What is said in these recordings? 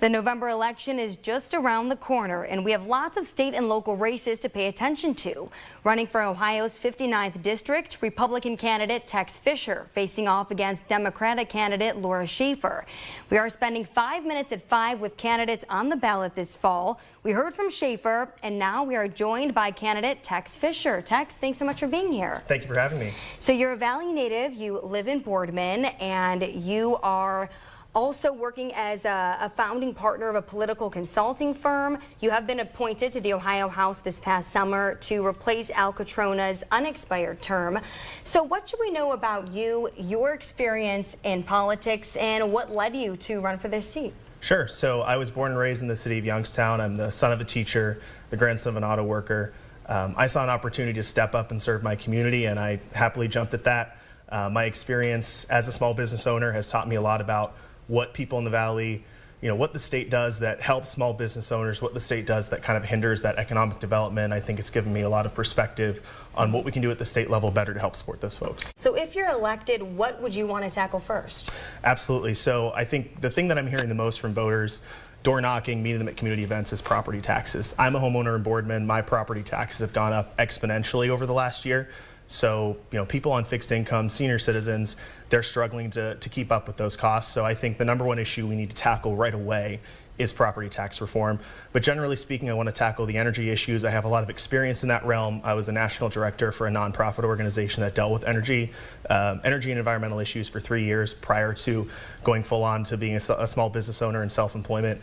The November election is just around the corner, and we have lots of state and local races to pay attention to. Running for Ohio's 59th district, Republican candidate Tex Fischer facing off against Democratic candidate Laura Schaefer. We are spending 5 minutes at 5 with candidates on the ballot this fall. We heard from Schaefer, and now we are joined by candidate Tex Fischer. Tex, thanks so much for being here. Thank you for having me. So you're a Valley native, you live in Boardman, and you are also working as a founding partner of a political consulting firm. You have been appointed to the Ohio House this past summer to replace Al Catrona's unexpired term. So what should we know about you, your experience in politics, and what led you to run for this seat? Sure. So I was born and raised in the city of Youngstown. I'm the son of a teacher, the grandson of an auto worker. I saw an opportunity to step up and serve my community, and I happily jumped at that. My experience as a small business owner has taught me a lot about what people in the Valley, what the state does that helps small business owners, what the state does that kind of hinders that economic development. I think it's given me a lot of perspective on what we can do at the state level better to help support those folks. So if you're elected, what would you want to tackle first? Absolutely. So I think the thing that I'm hearing the most from voters, door knocking, meeting them at community events, is property taxes. I'm a homeowner in Boardman. My property taxes have gone up exponentially over the last year. So, people on fixed income, senior citizens, they're struggling to keep up with those costs. So I think the number one issue we need to tackle right away is property tax reform. But generally speaking, I want to tackle the energy issues. I have a lot of experience in that realm. I was a national director for a nonprofit organization that dealt with energy and environmental issues for 3 years prior to going full on to being a small business owner and self-employment.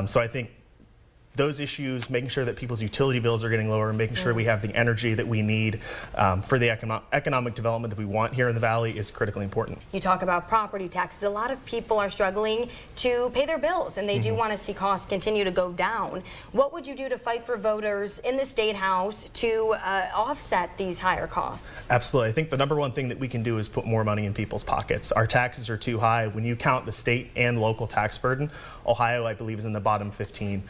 So I think those issues, making sure that people's utility bills are getting lower, and making sure we have the energy that we need for the economic development that we want here in the Valley is critically important. You talk about property taxes. A lot of people are struggling to pay their bills, and they do want to see costs continue to go down. What would you do to fight for voters in the State House to offset these higher costs? Absolutely. I think the number one thing that we can do is put more money in people's pockets. Our taxes are too high. When you count the state and local tax burden, Ohio, I believe, is in the bottom 15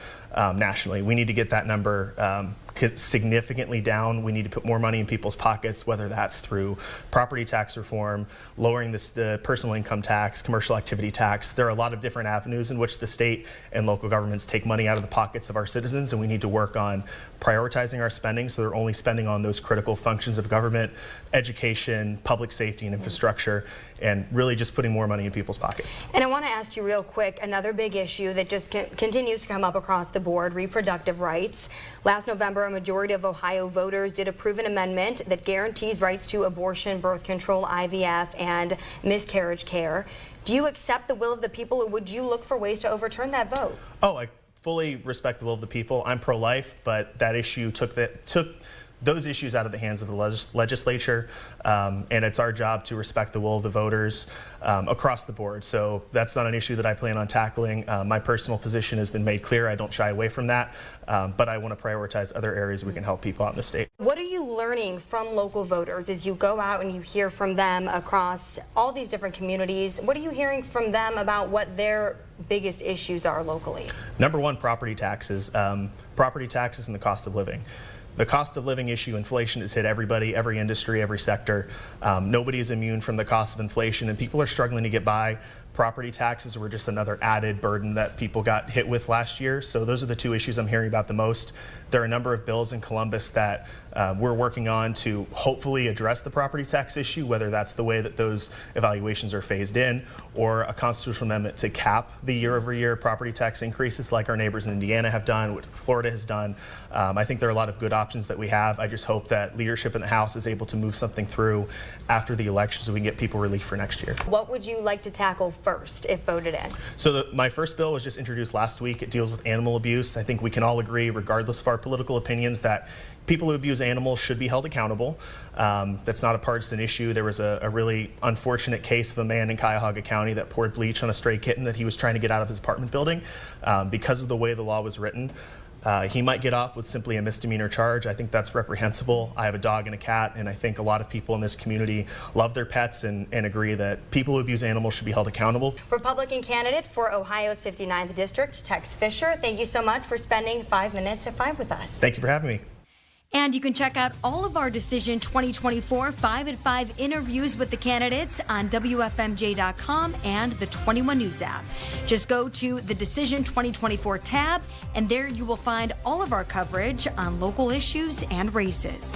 nationally. We need to get that number significantly down. We need to put more money in people's pockets, whether that's through property tax reform, lowering the personal income tax, commercial activity tax. There are a lot of different avenues in which the state and local governments take money out of the pockets of our citizens, and we need to work on prioritizing our spending so they're only spending on those critical functions of government, education, public safety, and infrastructure, and really just putting more money in people's pockets. And I want to ask you real quick, another big issue that just continues to come up across the board, reproductive rights. Last November, a majority of Ohio voters did approve an amendment that guarantees rights to abortion, birth control, IVF, and miscarriage care. Do you accept the will of the people, or would you look for ways to overturn that vote? Oh, I fully respect the will of the people. I'm pro-life, but that issue took those issues out of the hands of the legislature, and it's our job to respect the will of the voters across the board. So that's not an issue that I plan on tackling. My personal position has been made clear. I don't shy away from that, but I want to prioritize other areas we can help people out in the state. What are you learning from local voters as you go out and you hear from them across all these different communities? What are you hearing from them about what their biggest issues are locally? Number one, property taxes. Property taxes and the cost of living. The cost of living issue, inflation, has hit everybody, every industry, every sector. Nobody is immune from the cost of inflation, and people are struggling to get by. Property taxes were just another added burden that people got hit with last year. So those are the two issues I'm hearing about the most. There are a number of bills in Columbus that we're working on to hopefully address the property tax issue, whether that's the way that those evaluations are phased in, or a constitutional amendment to cap the year-over-year property tax increases like our neighbors in Indiana have done, what Florida has done. I think there are a lot of good options that we have. I just hope that leadership in the House is able to move something through after the election so we can get people relief for next year. What would you like to tackle first if voted in? So my first bill was just introduced last week. It deals with animal abuse. I think we can all agree, regardless of our political opinions, that people who abuse animals should be held accountable. That's not a partisan issue. There was a really unfortunate case of a man in Cuyahoga County that poured bleach on a stray kitten that he was trying to get out of his apartment building. Because of the way the law was written, he might get off with simply a misdemeanor charge. I think that's reprehensible. I have a dog and a cat, and I think a lot of people in this community love their pets and agree that people who abuse animals should be held accountable. Republican candidate for Ohio's 59th district, Tex Fischer, thank you so much for spending 5 minutes at 5 with us. Thank you for having me. And you can check out all of our Decision 2024 5 at 5 interviews with the candidates on WFMJ.com and the 21 News app. Just go to the Decision 2024 tab, and there you will find all of our coverage on local issues and races.